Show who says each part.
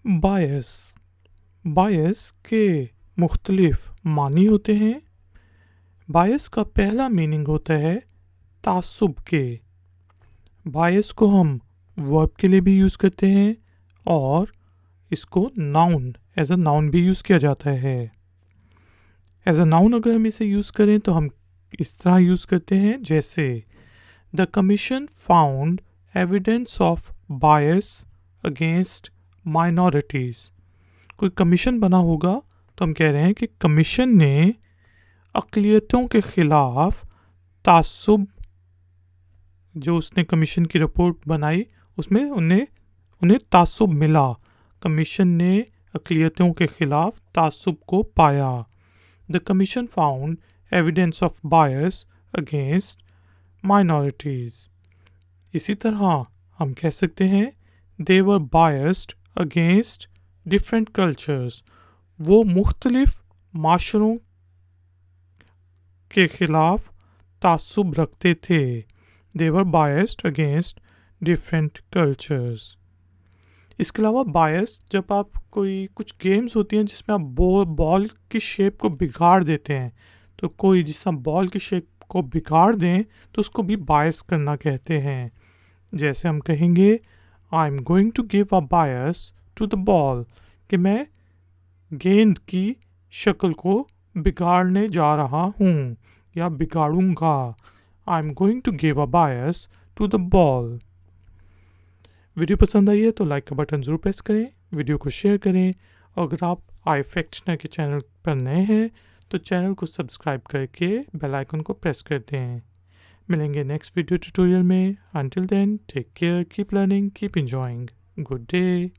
Speaker 1: बायस बायस के मुख्तलिफ मानी होते हैं। बायस का पहला मीनिंग होता है तासुब के। बायस को हम वर्ब के लिए भी यूज़ करते हैं और इसको नाउन एज अ नाउन भी यूज़ किया जाता है। एज अ नाउन अगर हम इसे यूज़ करें तो हम इस तरह यूज़ करते हैं जैसे the commission found evidence of bias against minorities. कोई कमीशन बना होगा तो हम कह रहे हैं कि कमीशन ने अक़लियतों के ख़िलाफ़ तासुब, जो उसने कमीशन की रिपोर्ट बनाई उसमें उन्हें तासुब मिला। कमीशन ने अक़लियतों के ख़िलाफ़ तासुब को पाया। The commission found evidence of bias against minorities. इसी तरह हम कह सकते हैं दे वर बायस्ड अगेंस्ट डिफरेंट कल्चर्स। वो मुख्तलिफ माशरों के ख़िलाफ़ तासुब रखते थे। दे वर बायस्ड अगेंस्ट डिफरेंट कल्चर्स। इसके अलावा बायस, जब आप कुछ गेम्स होती हैं जिसमें आप बॉल की शेप को बिगाड़ देते हैं, तो कोई जिस हम बॉल की शेप को बिगाड़ दें तो उसको भी बायस करना कहते हैं। जैसे हम कहेंगे I am going to give a bias to the ball, कि मैं गेंद की शक्ल को बिगाड़ने जा रहा हूँ या बिगाड़ूंगा। I am going to give a bias to the ball. Video पसंद आई है तो लाइक का बटन ज़रूर प्रेस करें, वीडियो को शेयर करें और अगर आप आई फैक्शनर के चैनल पर नए हैं तो चैनल को सब्सक्राइब करके बेल आइकन को प्रेस कर दें। मिलेंगे नेक्स्ट वीडियो ट्यूटोरियल में। Until then take care, keep learning, keep enjoying. Good day.